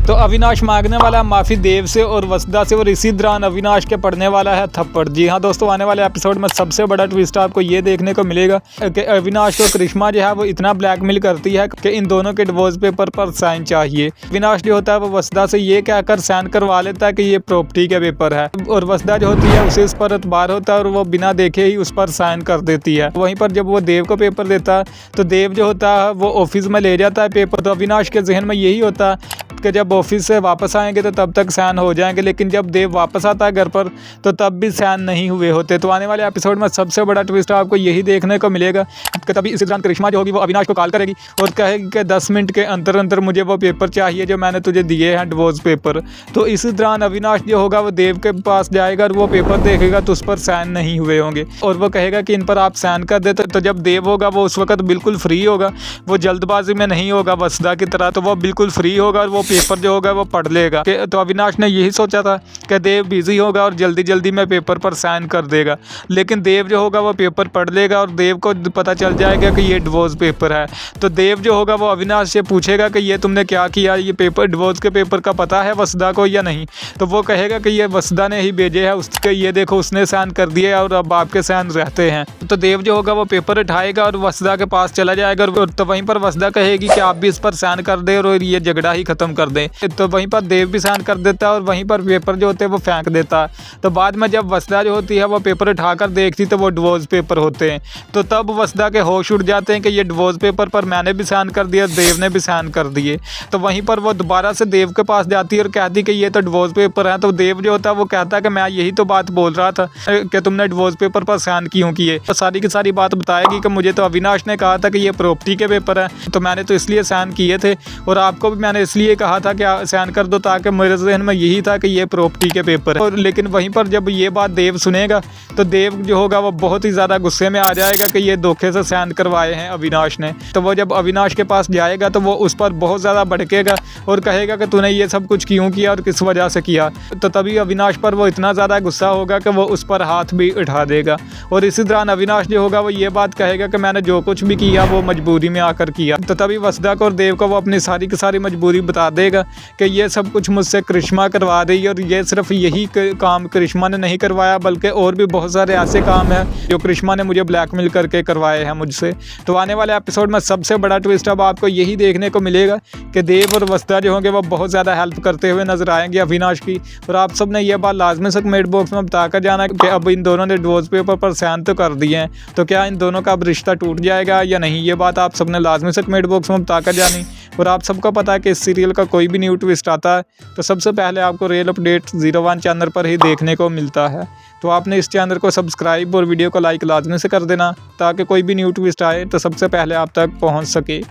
तो अविनाश मांगने वाला है माफ़ी देव से और वसुधा से और इसी दौरान अविनाश के पड़ने वाला है थप्पड़। जी हाँ दोस्तों, आने वाले एपिसोड में सबसे बड़ा ट्विस्ट आपको ये देखने को मिलेगा कि अविनाश को करिश्मा जो है वो इतना ब्लैकमेल करती है कि इन दोनों के डिवोर्स पेपर पर साइन चाहिए। अविनाश जो होता है वो वसुधा से ये कहकर साइन करवा लेता है कि ये प्रॉपर्टी के पेपर है और वसुधा जो होती है उसे इस पर एतबार होता है और वो बिना देखे ही उस पर साइन कर देती है। वहीं पर जब वो देव को पेपर देता है तो देव जो होता है वो ऑफिस में ले जाता है पेपर। तो अविनाश के जहन में यही होता है कि जब ऑफिस से वापस आएंगे तो तब तक साइन हो जाएंगे, लेकिन जब देव वापस आता है घर पर तो तब भी साइन नहीं हुए होते। तो आने वाले एपिसोड में सबसे बड़ा ट्विस्ट आपको यही देखने को मिलेगा कि तभी इसी दौरान करिश्मा जो होगी वो अविनाश को कॉल करेगी और कहेगी कि 10 मिनट के अंदर अंदर मुझे वो पेपर चाहिए जो मैंने तुझे दिए हैं, डिवोर्स पेपर। तो इसी दौरान अविनाश जो होगा वो देव के पास जाएगा और वो पेपर देखेगा तो उस पर साइन नहीं हुए होंगे और वो कहेगा कि इन पर आप साइन कर दे। तो जब देव होगा वो उस वक्त बिल्कुल फ्री होगा, वो जल्दबाजी में नहीं होगा वसुधा की तरह, तो वो बिल्कुल फ्री होगा और वो पेपर जो होगा वो पढ़ लेगा। तो अविनाश ने यही सोचा था कि देव बिजी होगा और जल्दी जल्दी में पेपर पर साइन कर देगा, लेकिन देव जो होगा वो पेपर पढ़ लेगा और देव को पता चल जाएगा कि ये डिवोर्स पेपर है। तो देव जो होगा वो अविनाश से पूछेगा कि ये तुमने क्या किया, ये पेपर डिवोर्स के पेपर का पता है वसुधा को या नहीं। तो वो कहेगा कि ये वसुधा ने ही भेजे है, उसके ये देखो उसने साइन कर दिए और अब आपके साइन रहते हैं। तो देव जो होगा वो पेपर उठाएगा और वसुधा के पास चला जाएगा और तो वहीं पर वसुधा कहेगी कि आप भी इस पर साइन कर दे और ये झगड़ा ही खत्म कर दें। तो वहीं पर देव भी साइन कर देता है और वहीं पर पेपर जो होते हैं वो फेंक देता है। तो बाद में जब वसुधा जो होती है वो पेपर उठाकर देखती तो वो डिवोर्स पेपर होते हैं। तो तब वसुधा के होश उड़ जाते हैं कि ये डिवोर्स पेपर पर मैंने भी साइन कर दिया, देव ने भी साइन कर दिए। तो वहीं पर वो दोबारा से देव के पास जाती है और कहती कि ये तो डिवोर्स पेपर है। तो देव जो होता है वो कहता है कि मैं यही तो बात बोल रहा था कि तुमने डिवोर्स पेपर पर साइन क्यों किए। तो सारी की सारी बात बताएगी कि मुझे तो अविनाश ने कहा था कि ये प्रॉपर्टी के पेपर है, तो मैंने तो इसलिए साइन किए थे और आपको भी मैंने इसलिए कहा था कि साइन कर दो, ताकि मेरे जहन में यही था कि ये प्रॉपर्टी के पेपर है। और लेकिन वहीं पर जब ये बात देव सुनेगा तो देव जो होगा वो बहुत ही ज़्यादा गुस्से में आ जाएगा कि ये धोखे से साइन करवाए हैं अविनाश ने। तो वो जब अविनाश के पास जाएगा तो वो उस पर बहुत ज़्यादा भड़केगा और कहेगा कि तूने ये सब कुछ क्यों किया और किस वजह से किया। तो तभी अविनाश पर वो इतना ज़्यादा गुस्सा होगा कि वो उस पर हाथ भी उठा देगा। और इसी दौरान अविनाश जो होगा वो ये बात कहेगा कि मैंने जो कुछ भी किया वो मजबूरी में आकर किया। तो तभी वसुधा को और देव को वो अपनी सारी की सारी मजबूरी बता देगा कि ये सब कुछ मुझसे करिश्मा करवा रही है और ये सिर्फ यही काम करिश्मा ने नहीं करवाया बल्कि और भी बहुत सारे ऐसे काम हैं जो करिश्मा ने मुझे ब्लैकमेल करके करवाए हैं मुझसे। तो आने वाले एपिसोड में सबसे बड़ा ट्विस्ट अब आपको यही देखने को मिलेगा कि देव और वसुधा जो होंगे वो बहुत ज़्यादा हेल्प करते हुए नजर आएंगे अविनाश की। और आप सब ने यह बात लाजमी से कमेंट बॉक्स में बताकर जाना कि अब इन दोनों ने डिवोर्स पेपर पर साइन तो कर दिए हैं, तो क्या इन दोनों का अब रिश्ता टूट जाएगा या नहीं, ये बात आप सब ने लाजमी से कमेंट बॉक्स में बताकर जानी। और आप सबको पता है कि इस सीरियल का कोई भी न्यू ट्विस्ट आता है तो सबसे पहले आपको रियल अपडेट 01 चैनल पर ही देखने को मिलता है। तो आपने इस चैनल को सब्सक्राइब और वीडियो को लाइक लाजमी से कर देना ताकि कोई भी न्यू ट्विस्ट आए तो सबसे पहले आप तक पहुंच सके।